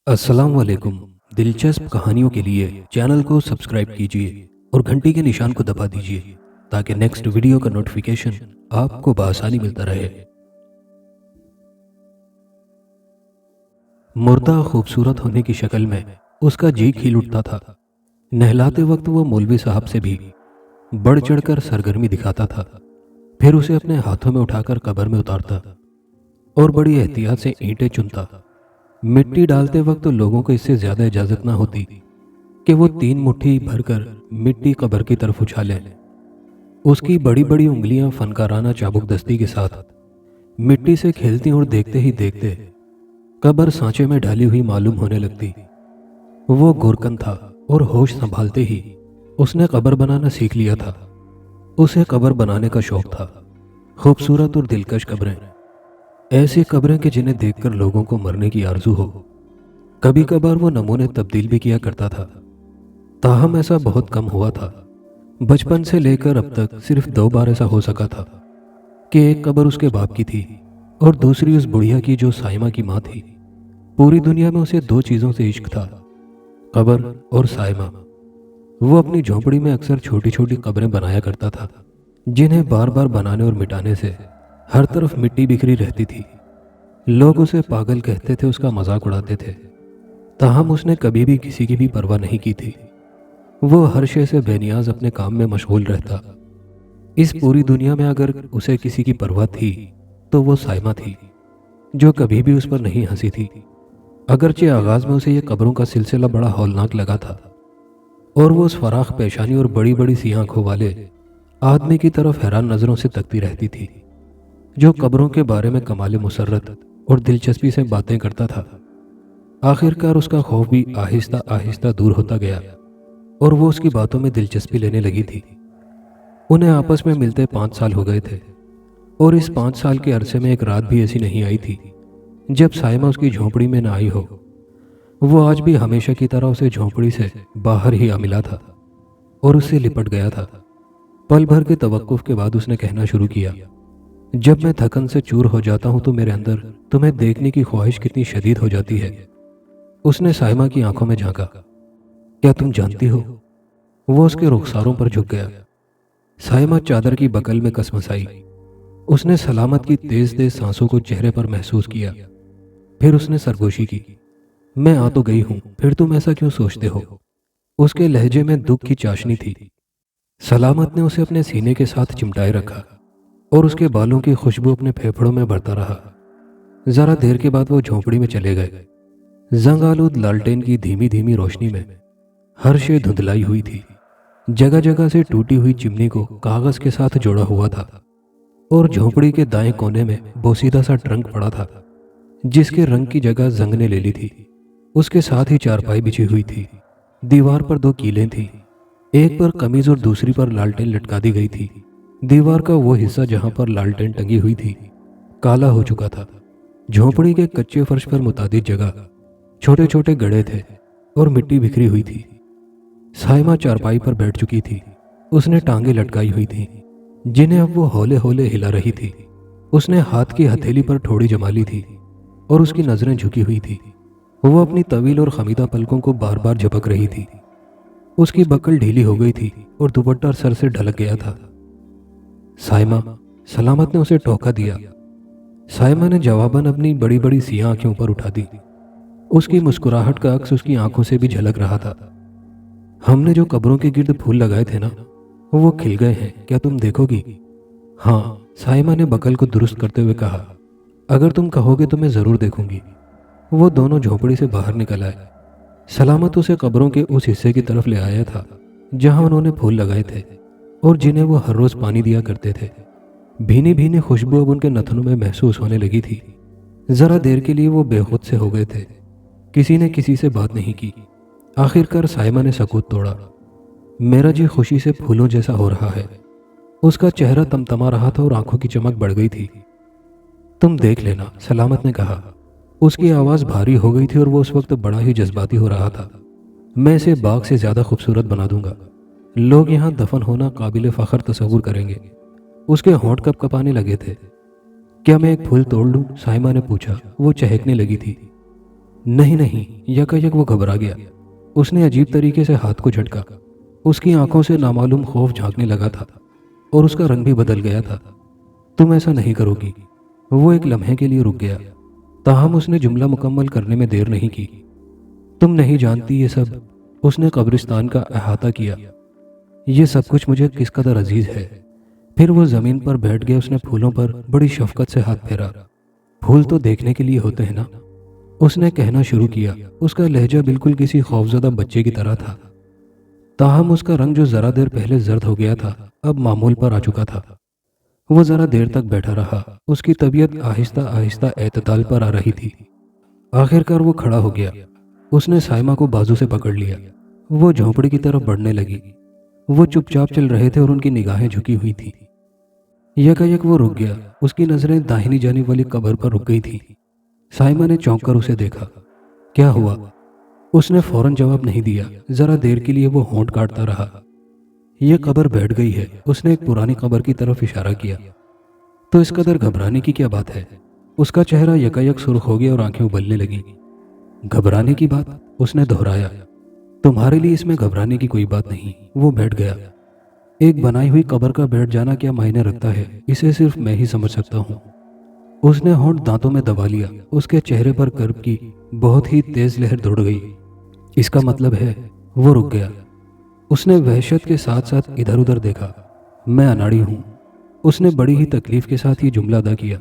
السلام علیکم۔ دلچسپ کہانیوں کے لیے چینل کو سبسکرائب کیجیے اور گھنٹی کے نشان کو دبا دیجیے تاکہ نیکسٹ ویڈیو کا نوٹیفیکیشن آپ کو بآسانی ملتا رہے۔ مردہ خوبصورت ہونے کی شکل میں اس کا جی کھل اٹھتا تھا۔ نہلاتے وقت وہ مولوی صاحب سے بھی بڑھ چڑھ کر سرگرمی دکھاتا تھا، پھر اسے اپنے ہاتھوں میں اٹھا کر قبر میں اتارتا اور بڑی احتیاط سے اینٹیں چنتا۔ مٹی ڈالتے وقت لوگوں کو اس سے زیادہ اجازت نہ ہوتی کہ وہ 3 مٹھی بھر کر مٹی قبر کی طرف اچھالیں۔ اس کی بڑی بڑی انگلیاں فنکارانہ چابک دستی کے ساتھ مٹی سے کھیلتی اور دیکھتے ہی دیکھتے قبر سانچے میں ڈھالی ہوئی معلوم ہونے لگتی۔ وہ گورکن تھا اور ہوش سنبھالتے ہی اس نے قبر بنانا سیکھ لیا تھا۔ اسے قبر بنانے کا شوق تھا، خوبصورت اور دلکش قبریں، ایسی قبریں کہ جنہیں دیکھ کر لوگوں کو مرنے کی آرزو ہو۔ کبھی کبھار وہ نمونے تبدیل بھی کیا کرتا تھا، تاہم ایسا بہت کم ہوا تھا۔ بچپن سے لے کر اب تک صرف 2 بار ایسا ہو سکا تھا کہ ایک قبر اس کے باپ کی تھی اور دوسری اس بڑھیا کی جو سائمہ کی ماں تھی۔ پوری دنیا میں اسے 2 چیزوں سے عشق تھا، قبر اور سائمہ۔ وہ اپنی جھونپڑی میں اکثر چھوٹی چھوٹی قبریں بنایا کرتا تھا، جنہیں بار بار بنانے اور مٹانے سے ہر طرف مٹی بکھری رہتی تھی۔ لوگ اسے پاگل کہتے تھے، اس کا مذاق اڑاتے تھے، تاہم اس نے کبھی بھی کسی کی بھی پرواہ نہیں کی تھی۔ وہ ہر شے سے بے نیاز اپنے کام میں مشغول رہتا۔ اس پوری دنیا میں اگر اسے کسی کی پرواہ تھی تو وہ سائمہ تھی، جو کبھی بھی اس پر نہیں ہنسی تھی۔ اگرچہ آغاز میں اسے یہ قبروں کا سلسلہ بڑا ہولناک لگا تھا اور وہ اس فراخ پیشانی اور بڑی بڑی سی آنکھوں والے آدمی کی طرف حیران نظروں سے تکتی رہتی تھی، جو قبروں کے بارے میں کمال مسرت اور دلچسپی سے باتیں کرتا تھا۔ آخر کار اس کا خوف بھی آہستہ آہستہ دور ہوتا گیا اور وہ اس کی باتوں میں دلچسپی لینے لگی تھی۔ انہیں آپس میں ملتے 5 سال ہو گئے تھے اور اس 5 سال کے عرصے میں ایک رات بھی ایسی نہیں آئی تھی جب سائمہ اس کی جھونپڑی میں نہ آئی ہو۔ وہ آج بھی ہمیشہ کی طرح اسے جھونپڑی سے باہر ہی آ ملا تھا اور اس سے لپٹ گیا تھا۔ پل بھر کے توقف کے بعد اس نے کہنا شروع کیا، جب میں تھکن سے چور ہو جاتا ہوں تو میرے اندر تمہیں دیکھنے کی خواہش کتنی شدید ہو جاتی ہے۔ اس نے سائمہ کی آنکھوں میں جھانکا۔ کیا تم جانتی ہو؟ وہ اس کے رخساروں پر جھک گیا۔ سائمہ چادر کی بغل میں کسمسائی۔ اس نے سلامت کی تیز تیز سانسوں کو چہرے پر محسوس کیا، پھر اس نے سرگوشی کی۔ میں آ تو گئی ہوں، پھر تم ایسا کیوں سوچتے ہو؟ اس کے لہجے میں دکھ کی چاشنی تھی۔ سلامت نے اسے اپنے سینے کے ساتھ چمٹائے رکھا اور اس کے بالوں کی خوشبو اپنے پھیپھڑوں میں بھرتا رہا۔ ذرا دیر کے بعد وہ جھونپڑی میں چلے گئے۔ زنگ آلود لالٹین کی دھیمی دھیمی روشنی میں ہر شے دھندلائی ہوئی تھی۔ جگہ جگہ سے ٹوٹی ہوئی چمنی کو کاغذ کے ساتھ جوڑا ہوا تھا اور جھونپڑی کے دائیں کونے میں بوسیدہ سا ٹرنک پڑا تھا جس کے رنگ کی جگہ زنگ نے لے لی تھی۔ اس کے ساتھ ہی چارپائی بچھی ہوئی تھی۔ دیوار پر 2 کیلیں تھیں، ایک پر قمیض اور دوسری پر لالٹین لٹکا دی گئی تھی۔ دیوار کا وہ حصہ جہاں پر لالٹین ٹنگی ہوئی تھی کالا ہو چکا تھا۔ جھونپڑی کے کچے فرش پر متعدد جگہ چھوٹے چھوٹے گڑھے تھے اور مٹی بکھری ہوئی تھی۔ سائمہ چارپائی پر بیٹھ چکی تھی۔ اس نے ٹانگیں لٹکائی ہوئی تھیں جنہیں اب وہ ہولے ہولے ہلا رہی تھی۔ اس نے ہاتھ کی ہتھیلی پر ٹھوڑی جما لی تھی اور اس کی نظریں جھکی ہوئی تھی۔ وہ اپنی طویل اور خمیدہ پلکوں کو بار بار جھپک رہی تھی۔ اس کی بکل ڈھیلی ہو گئی تھی اور دوپٹہ سر سے ڈھلک گیا تھا۔ سائمہ، سلامت نے اسے ٹوکا دیا۔ سائمہ نے جواباً اپنی بڑی بڑی سیاہ آنکھیں اوپر اٹھا دی۔ اس کی مسکراہٹ کا عکس اس کی آنکھوں سے بھی جھلک رہا تھا۔ ہم نے جو قبروں کے گرد پھول لگائے تھے نا، وہ کھل گئے ہیں، کیا تم دیکھو گی؟ ہاں، سائمہ نے بکل کو درست کرتے ہوئے کہا۔ اگر تم کہو گے تو میں ضرور دیکھوں گی۔ وہ دونوں جھونپڑی سے باہر نکل آئے۔ سلامت اسے قبروں کے اس حصے کی طرف لے آیا تھا جہاں انہوں نے پھول لگائے تھے اور جنہیں وہ ہر روز پانی دیا کرتے تھے۔ بھینی بھینی خوشبو اب ان کے نتنوں میں محسوس ہونے لگی تھی۔ ذرا دیر کے لیے وہ بے خود سے ہو گئے تھے۔ کسی نے کسی سے بات نہیں کی۔ آخر کار سائمہ نے سکوت توڑا۔ میرا جی خوشی سے پھولوں جیسا ہو رہا ہے۔ اس کا چہرہ تمتما رہا تھا اور آنکھوں کی چمک بڑھ گئی تھی۔ تم دیکھ لینا، سلامت نے کہا۔ اس کی آواز بھاری ہو گئی تھی اور وہ اس وقت بڑا ہی جذباتی ہو رہا تھا۔ میں اسے باغ سے زیادہ خوبصورت بنا دوں گا۔ لوگ یہاں دفن ہونا قابل فخر تصور کریں گے۔ اس کے ہونٹ کپ کپانے لگے تھے۔ کیا میں ایک پھول توڑ لوں؟ سائمہ نے پوچھا۔ وہ چہکنے لگی تھی۔ نہیں نہیں، یکایک وہ گھبرا گیا۔ اس نے عجیب طریقے سے ہاتھ کو جھٹکا۔ اس کی آنکھوں سے نامعلوم خوف جھانکنے لگا تھا اور اس کا رنگ بھی بدل گیا تھا۔ تم ایسا نہیں کرو گی۔ وہ ایک لمحے کے لیے رک گیا، تاہم اس نے جملہ مکمل کرنے میں دیر نہیں کی۔ تم نہیں جانتی یہ سب۔ اس نے قبرستان کا احاطہ کیا۔ یہ سب کچھ مجھے کس قدر عزیز ہے۔ پھر وہ زمین پر بیٹھ گیا۔ اس نے پھولوں پر بڑی شفقت سے ہاتھ پھیرا۔ پھول تو دیکھنے کے لیے ہوتے ہیں نا، اس نے کہنا شروع کیا۔ اس کا لہجہ بالکل کسی خوفزدہ بچے کی طرح تھا، تاہم اس کا رنگ جو ذرا دیر پہلے زرد ہو گیا تھا اب معمول پر آ چکا تھا۔ وہ ذرا دیر تک بیٹھا رہا۔ اس کی طبیعت آہستہ آہستہ اعتدال پر آ رہی تھی۔ آخر کار وہ کھڑا ہو گیا۔ اس نے سائمہ کو بازو سے پکڑ لیا۔ وہ جھونپڑی کی طرف بڑھنے لگی۔ وہ چپ چاپ چل رہے تھے اور ان کی نگاہیں جھکی ہوئی تھیں۔ یکایک وہ رک گیا۔ اس کی نظریں داہنی جانب والی قبر پر رک گئی تھیں۔ سائمہ نے چونک کر اسے دیکھا۔ کیا ہوا؟ اس نے فوراً جواب نہیں دیا۔ ذرا دیر کے لیے وہ ہونٹ کاٹتا رہا۔ یہ قبر بیٹھ گئی ہے۔ اس نے ایک پرانی قبر کی طرف اشارہ کیا۔ تو اس قدر گھبرانے کی کیا بات ہے؟ اس کا چہرہ یکایک سرخ ہو گیا اور آنکھیں ابلنے لگیں۔ گھبرانے کی بات؟ اس نے دہرایا۔ تمہارے لیے اس میں گھبرانے کی کوئی بات نہیں۔ وہ بیٹھ گیا۔ ایک بنائی ہوئی قبر کا بیٹھ جانا کیا معنی رکھتا ہے، اسے صرف میں ہی سمجھ سکتا ہوں۔ اس نے ہونٹ دانتوں میں دبا لیا۔ اس کے چہرے پر کرب کی بہت ہی تیز لہر دوڑ گئی۔ اس کا مطلب ہے؟ وہ رک گیا۔ اس نے وحشت کے ساتھ ساتھ ادھر ادھر دیکھا۔ میں اناڑی ہوں۔ اس نے بڑی ہی تکلیف کے ساتھ یہ جملہ ادا کیا۔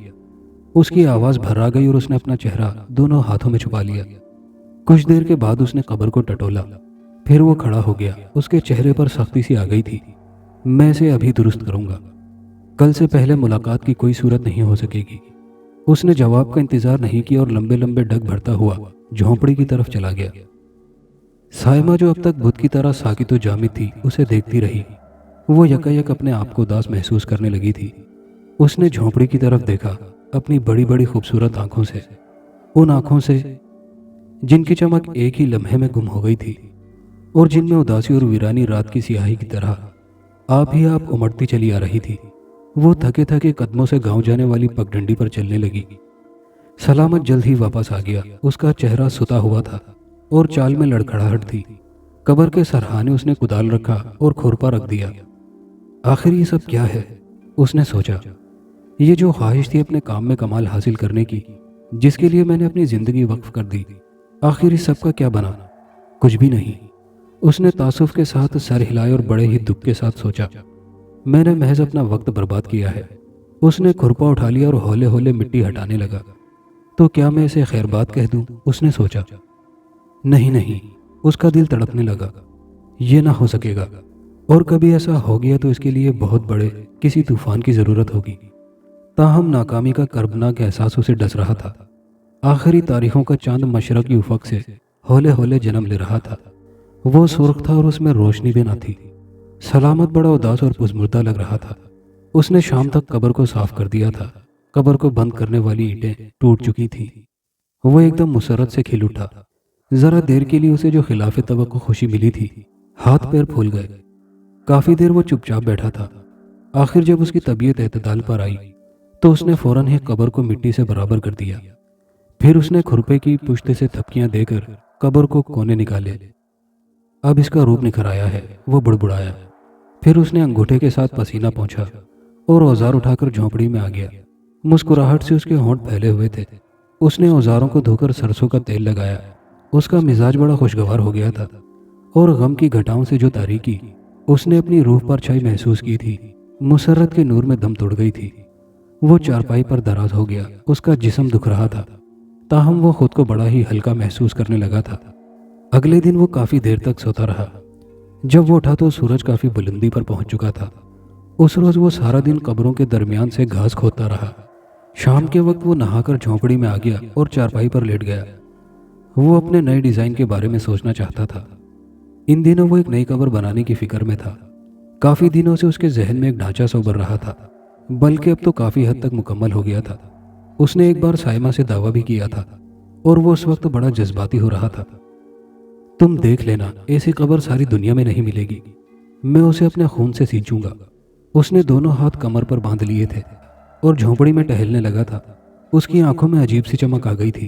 اس کی آواز بھر گئی اور اس نے اپنا چہرہ دونوں ہاتھوں میں چھپا لیا۔ کچھ دیر کے بعد اس نے قبر کو ٹٹولا۔ پھر وہ کھڑا ہو گیا۔ اس کے چہرے پر سختی سی آ گئی تھی۔ میں اسے ابھی درست کروں گا۔ کل سے پہلے ملاقات کی کوئی صورت نہیں ہو سکے گی۔ اس نے جواب کا انتظار نہیں کیا اور لمبے لمبے ڈگ بھرتا ہوا جھونپڑی کی طرف چلا گیا۔ سائمہ جو اب تک بت کی طرح ساکت و جامد تھی اسے دیکھتی رہی۔ وہ یکایک اپنے آپ کو اداس محسوس کرنے لگی تھی۔ اس نے جھونپڑی کی طرف دیکھا، اپنی بڑی بڑی خوبصورت آنکھوں سے، ان آنکھوں سے جن کی چمک ایک ہی لمحے میں گم ہو گئی تھی اور جن میں اداسی اور ویرانی رات کی سیاہی کی طرح آپ ہی آپ امڑتی چلی آ رہی تھی۔ وہ تھکے تھکے قدموں سے گاؤں جانے والی پگڈنڈی پر چلنے لگی۔ سلامت جلد ہی واپس آ گیا۔ اس کا چہرہ ستا ہوا تھا اور چال میں لڑکھڑاہٹ تھی۔ قبر کے سرہانے اس نے کدال رکھا اور کھرپا رکھ دیا۔ آخر یہ سب کیا ہے؟ اس نے سوچا۔ یہ جو خواہش تھی اپنے کام میں کمال حاصل کرنے کی، جس کے لیے میں نے اپنی زندگی وقف کر دی، آخر اس سب کا کیا بنا؟ کچھ بھی نہیں۔ اس نے تعصب کے ساتھ سر ہلائے اور بڑے ہی دکھ کے ساتھ سوچا، میں نے محض اپنا وقت برباد کیا ہے۔ اس نے کھرپا اٹھا لیا اور ہولے ہولے مٹی ہٹانے لگا۔ تو کیا میں اسے خیر بات کہہ دوں؟ اس نے سوچا۔ نہیں نہیں، اس کا دل تڑپنے لگا۔ یہ نہ ہو سکے گا، اور کبھی ایسا ہو گیا تو اس کے لیے بہت بڑے کسی طوفان کی ضرورت ہوگی۔ تاہم ناکامی کا کربناک احساس اسے ڈس رہا تھا۔ آخری تاریخوں کا چاند مشرق کی افق سے ہولے ہولے جنم لے رہا تھا۔ وہ سرخ تھا اور اس میں روشنی بھی نہ تھی۔ سلامت بڑا اداس اور پزمردہ لگ رہا تھا۔ اس نے شام تک قبر کو صاف کر دیا تھا۔ قبر کو بند کرنے والی اینٹیں ٹوٹ چکی تھیں۔ وہ ایک دم مسرت سے کھل اٹھا۔ ذرا دیر کے لیے اسے جو خلاف توقع خوشی ملی تھی، ہاتھ پیر پھول گئے۔ کافی دیر وہ چپ چاپ بیٹھا تھا۔ آخر جب اس کی طبیعت اعتدال پر آئی تو اس نے فوراً ہی قبر کو مٹی سے برابر کر دیا۔ پھر اس نے کھرپے کی پشت سے تھپکیاں دے کر قبر کو کونے نکالے۔ اب اس کا روپ نکھر آیا ہے، وہ بڑبڑایا۔ پھر اس نے انگوٹھے کے ساتھ پسینہ پونچھا اور اوزار اٹھا کر جھونپڑی میں آ گیا۔ مسکراہٹ سے اس کے ہونٹ پھیلے ہوئے تھے۔ اس نے اوزاروں کو دھو کر سرسوں کا تیل لگایا۔ اس کا مزاج بڑا خوشگوار ہو گیا تھا اور غم کی گھٹاؤں سے جو تاریکی اس نے اپنی روح پر چھائی محسوس کی تھی، مسرت کے نور میں دم توڑ گئی تھی۔ وہ چارپائی پر دراز ہو گیا۔ اس کا جسم دکھ رہا تھا، تاہم وہ خود کو بڑا ہی ہلکا محسوس کرنے لگا تھا۔ اگلے دن وہ کافی دیر تک سوتا رہا۔ جب وہ اٹھا تو سورج کافی بلندی پر پہنچ چکا تھا۔ اس روز وہ سارا دن قبروں کے درمیان سے گھاس کھودتا رہا۔ شام کے وقت وہ نہا کر جھونپڑی میں آ گیا اور چارپائی پر لیٹ گیا۔ وہ اپنے نئے ڈیزائن کے بارے میں سوچنا چاہتا تھا۔ ان دنوں وہ ایک نئی قبر بنانے کی فکر میں تھا۔ کافی دنوں سے اس کے ذہن میں ایک ڈھانچہ سا ابھر رہا تھا، بلکہ اب تو کافی حد تک مکمل ہو گیا تھا۔ اس نے ایک بار سائمہ سے دعویٰ بھی کیا تھا اور وہ اس وقت بڑا جذباتی ہو رہا تھا۔ تم دیکھ لینا، ایسی قبر ساری دنیا میں نہیں ملے گی۔ میں اسے اپنے خون سے سینچوں گا۔ اس نے دونوں ہاتھ کمر پر باندھ لیے تھے اور جھونپڑی میں ٹہلنے لگا تھا۔ اس کی آنکھوں میں عجیب سی چمک آ گئی تھی۔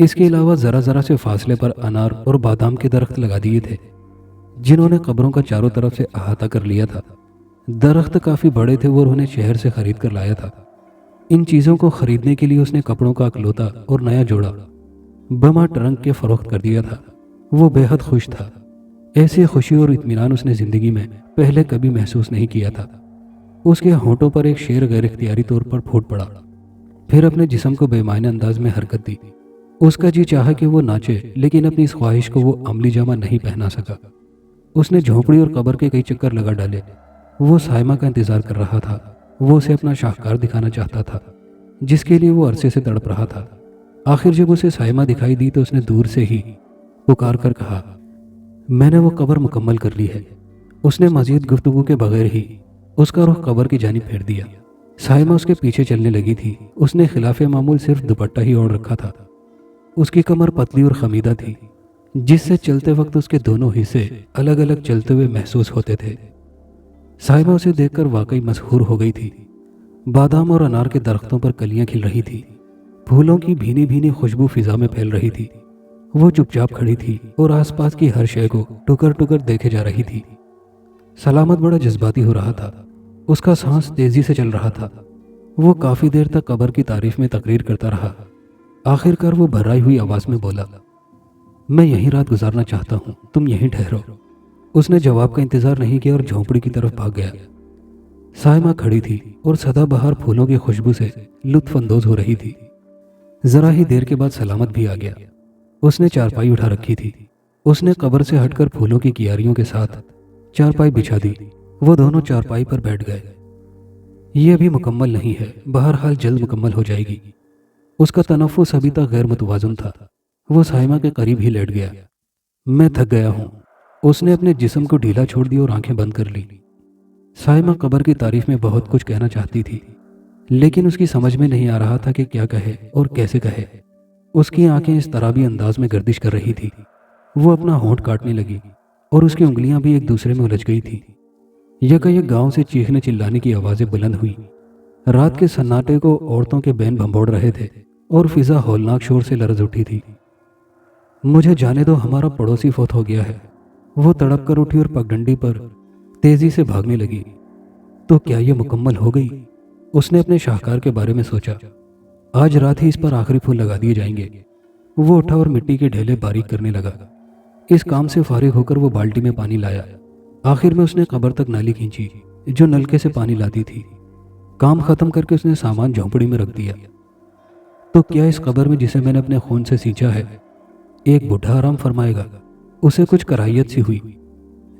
اس کے علاوہ ذرا ذرا سے فاصلے پر انار اور بادام کے درخت لگا دیے تھے جنہوں نے قبروں کا چاروں طرف سے احاطہ کر لیا تھا۔ درخت کافی بڑے تھے اور انہیں شہر سے خرید کر لایا تھا۔ ان چیزوں کو خریدنے کے لیے اس نے کپڑوں کا اکلوتا اور نیا جوڑا بما ٹرنک کے فروخت کر دیا تھا۔ وہ بے حد خوش تھا۔ ایسی خوشی اور اطمینان اس نے زندگی میں پہلے کبھی محسوس نہیں کیا تھا۔ اس کے ہونٹوں پر ایک شعر غیر اختیاری طور پر پھوٹ پڑا، پھر اپنے جسم کو بے معنی انداز میں حرکت دی۔ اس کا جی چاہا کہ وہ ناچے، لیکن اپنی اس خواہش کو وہ عملی جامہ نہیں پہنا سکا۔ اس نے جھونپڑی اور قبر کے کئی چکر لگا ڈالے۔ وہ سائمہ کا انتظار کر رہا تھا۔ وہ اسے اپنا شاہکار دکھانا چاہتا تھا جس کے لیے وہ عرصے سے تڑپ رہا تھا۔ آخر جب اسے سائمہ دکھائی دی تو اس نے دور سے ہی پکار کر کہا، میں نے وہ قبر مکمل کر لی ہے۔ اس نے مزید گفتگو کے بغیر ہی اس کا رخ قبر کی جانب پھیر دیا۔ سائمہ اس کے پیچھے چلنے لگی تھی۔ اس نے خلاف معمول صرف دوپٹہ ہی اوڑھ رکھا تھا۔ اس کی کمر پتلی اور خمیدہ تھی جس سے چلتے وقت اس کے دونوں حصے الگ الگ چلتے ہوئے محسوس ہوتے تھے۔ سائمہ اسے دیکھ کر واقعی مسحور ہو گئی تھی۔ بادام اور انار کے درختوں پر کلیاں کھل رہی تھی۔ پھولوں کی بھینی بھینی خوشبو فضا میں پھیل رہی تھی۔ وہ چپ چاپ کھڑی تھی اور آس پاس کی ہر شے کو ٹکر ٹکر دیکھے جا رہی تھی۔ سلامت بڑا جذباتی ہو رہا تھا۔ اس کا سانس تیزی سے چل رہا تھا۔ وہ کافی دیر تک قبر کی تعریف میں تقریر کرتا رہا۔ آخر کار وہ بھرائی ہوئی آواز میں بولا، میں یہیں رات گزارنا چاہتا ہوں، تم یہیں ٹھہرو۔ اس نے جواب کا انتظار نہیں کیا اور جھونپڑی کی طرف بھاگ گیا۔ سائمہ کھڑی تھی اور سدا بہار پھولوں کی خوشبو سے لطف اندوز ہو رہی تھی۔ ذرا ہی دیر کے بعد سلامت بھی آ گیا۔ اس نے چارپائی اٹھا رکھی تھی۔ اس نے قبر سے ہٹ کر پھولوں کی کیاریوں کے ساتھ چارپائی بچھا دی۔ وہ دونوں چارپائی پر بیٹھ گئے۔ یہ ابھی مکمل نہیں ہے، بہرحال جلد مکمل ہو جائے گی۔ اس کا تنفس ابھی تک غیر متوازن تھا۔ وہ سائمہ کے قریب ہی لیٹ گیا۔ میں تھک گیا ہوں۔ اس نے اپنے جسم کو ڈھیلا چھوڑ دیا اور آنکھیں بند کر لی۔ سائمہ قبر کی تعریف میں بہت کچھ کہنا چاہتی تھی، لیکن اس کی سمجھ میں نہیں آ رہا تھا کہ کیا کہے اور کیسے کہے۔ اس کی آنکھیں اس طرابی انداز میں گردش کر رہی تھی۔ وہ اپنا ہونٹ کاٹنے لگی اور اس کی انگلیاں بھی ایک دوسرے میں الجھ گئی تھیں۔ یکایک گاؤں سے چیخنے چلانے کی آوازیں بلند ہوئی۔ رات کے سناٹے کو عورتوں کے بین بھنبوڑ رہے تھے اور فضا ہولناک شور سے لرز اٹھی تھی۔ مجھے جانے دو، ہمارا پڑوسی فوت ہو گیا ہے۔ وہ تڑپ کر اٹھی اور پگڈنڈی پر تیزی سے بھاگنے لگی۔ تو کیا یہ مکمل ہو گئی؟ اس نے اپنے شاہکار کے بارے میں سوچا۔ آج رات ہی اس پر آخری پھول لگا دیے جائیں گے۔ وہ اٹھا اور مٹی کے ڈھیلے باریک کرنے لگا۔ اس کام سے فارغ ہو کر وہ بالٹی میں پانی لایا۔ آخر میں اس نے قبر تک نالی کھینچی جو نلکے سے پانی لاتی تھی۔ کام ختم کر کے اس نے سامان جھونپڑی میں رکھ دیا۔ تو کیا اس قبر میں جسے میں نے اپنے خون سے سینچا ہے ایک بوڑھا آرام فرمائے گا؟ اسے کچھ کراہیت سی ہوئی۔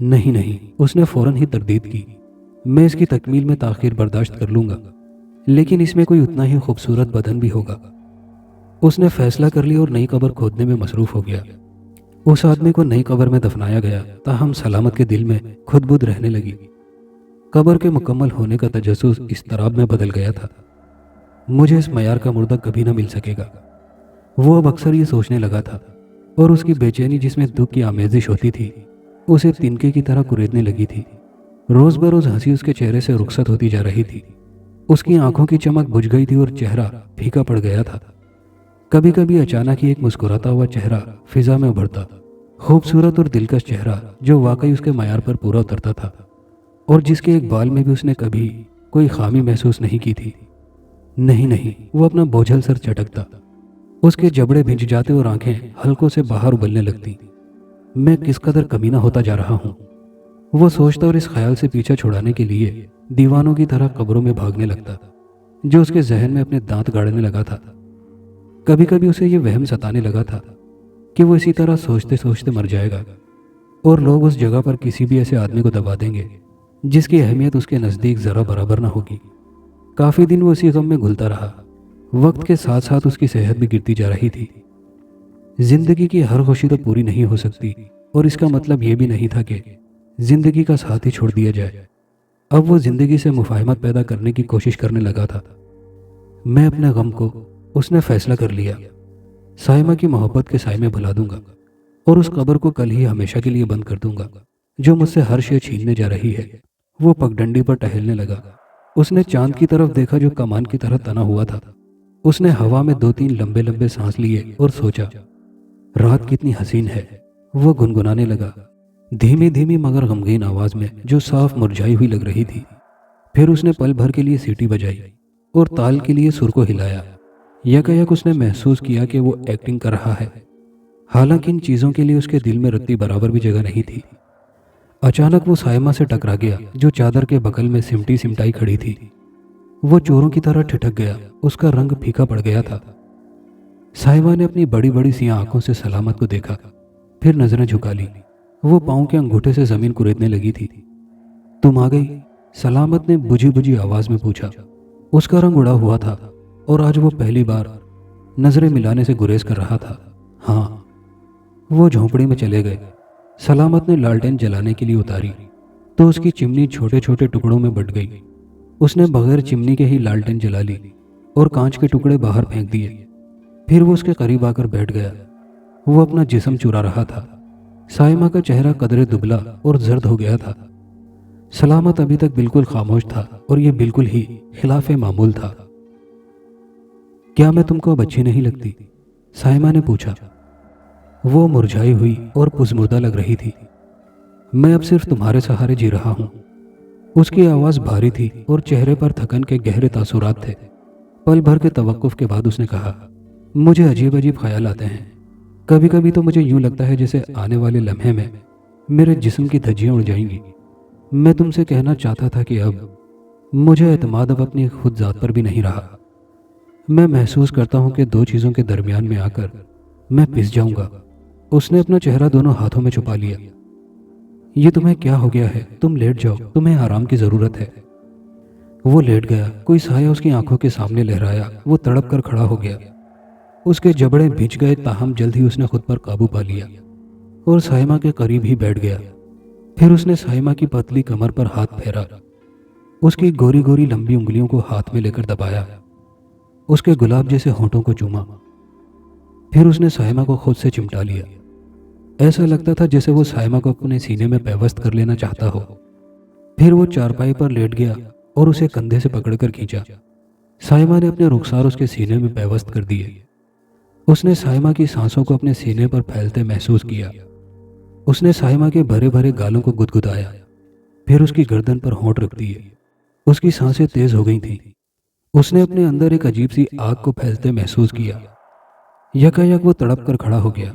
نہیں نہیں، اس نے فوراً ہی تردید کی، میں اس کی تکمیل میں تاخیر برداشت کر لوں گا، لیکن اس میں کوئی اتنا ہی خوبصورت بدن بھی ہوگا۔ اس نے فیصلہ کر لیا اور نئی قبر کھودنے میں مصروف ہو گیا۔ اس آدمی کو نئی قبر میں دفنایا گیا، تاہم سلامت کے دل میں خود بدھ رہنے لگی۔ قبر کے مکمل ہونے کا تجسس اضطراب میں بدل گیا تھا۔ مجھے اس معیار کا مردہ کبھی نہ مل سکے گا، وہ اب اکثر یہ سوچنے لگا تھا، اور اس کی بے چینی جس میں دکھ کی آمیزش ہوتی تھی اسے تنکے کی طرح کریدنے لگی تھی۔ روز بروز ہنسی اس کے چہرے سے رخصت ہوتی جا رہی تھی۔ اس کی آنکھوں کی چمک بجھ گئی تھی اور چہرہ پھیکا پڑ گیا تھا۔ کبھی کبھی اچانک ہی ایک مسکراتا ہوا چہرہ فضا میں ابھرتا، خوبصورت اور دلکش چہرہ جو واقعی اس کے معیار پر پورا اترتا تھا، اور جس کے ایک بال میں بھی اس نے کبھی کوئی خامی محسوس نہیں کی تھی۔ نہیں نہیں، وہ اپنا بوجھل سر چٹکتا، اس کے جبڑے بھنج جاتے اور آنکھیں حلقوں سے باہر ابلنے لگتی۔ میں کس قدر کمینہ ہوتا جا رہا ہوں، وہ سوچتا اور اس خیال سے پیچھا چھڑانے کے لیے دیوانوں کی طرح قبروں میں بھاگنے لگتا جو اس کے ذہن میں اپنے دانت گاڑنے لگا تھا۔ کبھی کبھی اسے یہ وہم ستانے لگا تھا کہ وہ اسی طرح سوچتے سوچتے مر جائے گا، اور لوگ اس جگہ پر کسی بھی ایسے آدمی کو دبا دیں گے جس کی اہمیت اس کے نزدیک ذرا برابر نہ ہوگی۔ کافی دن وہ اسی غم میں گھلتا رہا۔ وقت کے ساتھ ساتھ اس کی صحت بھی گرتی جا رہی تھی۔ زندگی کی ہر خوشی تو پوری نہیں ہو سکتی، اور اس کا مطلب یہ بھی نہیں تھا کہ زندگی کا ساتھ ہی چھوڑ دیا جائے۔ اب وہ زندگی سے مفاہمت پیدا کرنے کی کوشش کرنے لگا تھا۔ میں اپنے غم کو، اس نے فیصلہ کر لیا، سائمہ کی محبت کے سائے میں بھلا دوں گا، اور اس قبر کو کل ہی ہمیشہ کے لیے بند کر دوں گا جو مجھ سے ہر شے چھیننے جا رہی ہے۔ وہ پگڈنڈی پر ٹہلنے لگا۔ اس نے چاند کی طرف دیکھا جو کمان کی طرح تنا ہوا تھا۔ اس نے ہوا میں 2-3 لمبے لمبے سانس لیے اور سوچا، رات کتنی حسین ہے۔ وہ گنگنانے لگا، دھیمی دھیمی مگر غمگین آواز میں جو صاف مرجھائی ہوئی لگ رہی تھی۔ پھر اس نے پل بھر کے لیے سیٹی بجائی اور تال کے لیے سر کو ہلایا۔ یکایک اس نے محسوس کیا کہ وہ ایکٹنگ کر رہا ہے، حالانکہ ان چیزوں کے لیے اس کے دل میں رتی برابر بھی جگہ نہیں تھی۔ اچانک وہ سائمہ سے ٹکرا گیا جو چادر کے بغل میں سمٹی سمٹائی کھڑی تھی۔ وہ چوروں کی طرح ٹھٹک گیا، اس کا رنگ پھیکا پڑ گیا تھا۔ سائمہ نے اپنی بڑی بڑی سیاہ آنکھوں سے سلامت کو دیکھا، پھر نظریں جھکا لی۔ وہ پاؤں کے انگوٹھے سے زمین کریدنے لگی تھی۔ تم آ گئی؟ سلامت نے بجھی بجھی آواز میں پوچھا۔ اس کا رنگ اڑا ہوا تھا اور آج وہ پہلی بار نظریں ملانے سے گریز کر رہا تھا۔ ہاں۔ وہ جھونپڑی میں چلے گئے۔ سلامت نے لالٹین جلانے کے لیے اتاری تو اس کی چمنی چھوٹے چھوٹے ٹکڑوں میں بٹ گئی۔ اس نے بغیر چمنی کے ہی لالٹین جلا لی اور کانچ کے ٹکڑے باہر پھینک دیے۔ پھر وہ اس کے قریب آ کر بیٹھ گیا۔ وہ اپنا جسم چرا رہا تھا۔ سائمہ کا چہرہ قدرے دبلا اور زرد ہو گیا تھا۔ سلامت ابھی تک بالکل خاموش تھا اور یہ بالکل ہی خلاف معمول تھا۔ کیا میں تم کو اب اچھی نہیں لگتی؟ سائمہ نے پوچھا۔ وہ مرجھائی ہوئی اور پزمردہ لگ رہی تھی۔ میں اب صرف تمہارے سہارے جی رہا ہوں۔ اس کی آواز بھاری تھی اور چہرے پر تھکن کے گہرے تاثرات تھے۔ پل بھر کے توقف کے بعد اس نے کہا، مجھے عجیب عجیب خیال آتے ہیں۔ کبھی کبھی تو مجھے یوں لگتا ہے جیسے آنے والے لمحے میں میرے جسم کی دھجیاں اڑ جائیں گی۔ میں تم سے کہنا چاہتا تھا کہ اب مجھے اعتماد اب اپنی خود ذات پر بھی نہیں رہا۔ میں محسوس کرتا ہوں کہ دو چیزوں کے درمیان میں آ کر میں پس جاؤں گا۔ اس نے اپنا چہرہ دونوں ہاتھوں میں چھپا لیا۔ یہ تمہیں کیا ہو گیا ہے؟ تم لیٹ جاؤ، تمہیں آرام کی ضرورت ہے۔ وہ لیٹ گیا۔ کوئی سایہ اس کی آنکھوں کے سامنے لہرایا۔ وہ تڑپ کر کھڑا ہو گیا۔ اس کے جبڑے بھیج گئے، تاہم جلد ہی اس نے خود پر قابو پا لیا اور سائمہ کے قریب ہی بیٹھ گیا۔ پھر اس نے سائمہ کی پتلی کمر پر ہاتھ پھیرا، اس کی گوری گوری لمبی انگلیوں کو ہاتھ میں لے کر دبایا، اس کے گلاب جیسے ہونٹوں کو چوما۔ پھر اس نے سائمہ کو خود سے چمٹا لیا۔ ایسا لگتا تھا جیسے وہ سائمہ کو اپنے سینے میں پیوست کر لینا چاہتا ہو۔ پھر وہ چارپائی پر لیٹ گیا اور اسے کندھے سے پکڑ کر کھینچا۔ سائمہ نے اپنے رخسار اس کے سینے میں پیوست کر دیے۔ اس نے سائمہ کی سانسوں کو اپنے سینے پر پھیلتے محسوس کیا۔ اس نے سائمہ کے بھرے بھرے گالوں کو گدگدایا، پھر اس کی گردن پر ہونٹ رکھ دیے۔ اس کی سانسیں تیز ہو گئی تھیں۔ اس نے اپنے اندر ایک عجیب سی آگ کو پھیلتے محسوس کیا۔ یکایک وہ تڑپ کر کھڑا ہو گیا۔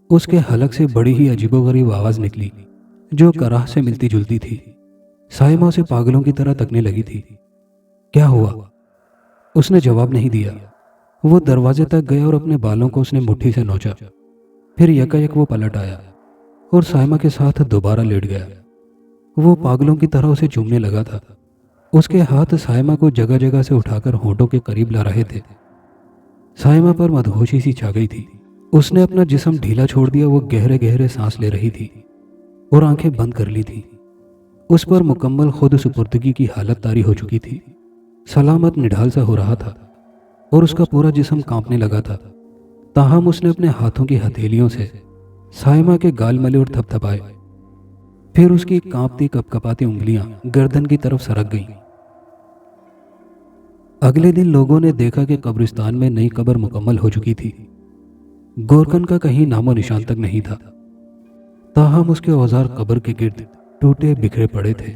اس کے حلق سے بڑی ہی عجیب و غریب آواز نکلی جو کراہ سے ملتی جلتی تھی۔ سائمہ اسے پاگلوں کی طرح تکنے لگی تھی۔ کیا ہوا؟ اس نے جواب نہیں دیا۔ وہ دروازے تک گیا اور اپنے بالوں کو اس نے مٹھی سے نوچا۔ پھر یکایک وہ پلٹ آیا اور سائمہ کے ساتھ دوبارہ لیٹ گیا۔ وہ پاگلوں کی طرح اسے چومنے لگا تھا۔ اس کے ہاتھ سائمہ کو جگہ جگہ سے اٹھا کر ہونٹوں کے قریب لا رہے تھے۔ سائمہ پر مدہوشی سی چھا گئی تھی۔ اس نے اپنا جسم ڈھیلا چھوڑ دیا۔ وہ گہرے گہرے سانس لے رہی تھی اور آنکھیں بند کر لی تھی۔ اس پر مکمل خود سپردگی کی حالت طاری ہو چکی تھی۔ سلامت نڈھال سا ہو رہا تھا اور اس کا پورا جسم کانپنے لگا تھا، تاہم اس نے اپنے ہاتھوں کی ہتھیلیوں سے سائمہ کے گال ملے اور تھپ تھپائے۔ پھر اس کی کانپتی کپ کپاتی انگلیاں گردن کی طرف سرک گئیں۔ اگلے دن لوگوں نے دیکھا کہ قبرستان میں نئی قبر مکمل ہو چکی تھی۔ گورکن کا کہیں نام و نشان تک نہیں تھا، تاہم اس کے اوزار قبر کے گرد ٹوٹے بکھرے پڑے تھے۔